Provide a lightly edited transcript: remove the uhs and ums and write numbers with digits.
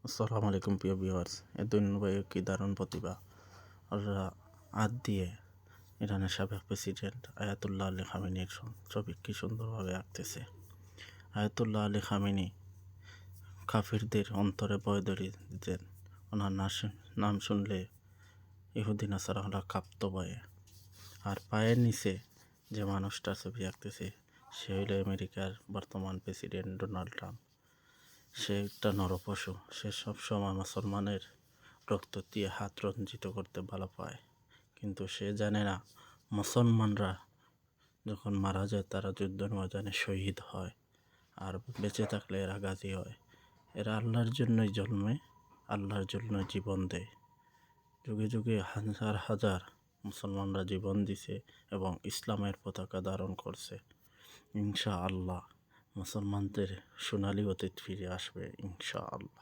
আসসালামু আলাইকুম প্রিয় ভিউয়ার্স। এ দুই ভাইয়ের কি দারুণ প্রতিভা। ওরা হাত দিয়ে ইরানের সাবেক প্রেসিডেন্ট আয়াতুল্লাহ আলী খামেনির ছবি কি সুন্দরভাবে আঁকতেছে। আয়াতুল্লাহ আলী খামেনি কাফিরদের অন্তরে ভয় ধরিয়ে দিতেন। ওনার নাম শুনলে ইহুদি নাসারারা কাঁপত ভয়ে। আর পায়ের নিচে যে মানুষটার ছবি আঁকতেছে সে হইল আমেরিকার বর্তমান প্রেসিডেন্ট ডোনাল্ড ট্রাম্প। সে একটা নরপশু। সে সবসময় মুসলমানের রক্ত দিয়ে হাত রঞ্জিত করতে ভালো পায়, কিন্তু সে জানে না মুসলমানরা যখন মারা যায় তারা যুদ্ধের ময়দানে শহীদ হয়, আর বেঁচে থাকলে এরা গাজী হয়। এরা আল্লাহর জন্যই জন্মে, আল্লাহর জন্য জীবন দেয়। যুগে যুগে হাজার হাজার মুসলমানরা জীবন দিছে এবং ইসলামের পতাকা ধারণ করছে। ইনশাআল্লাহ মুসলমানদের সোনালী অতীত ফিরে আসবে ইনশাআল্লাহ।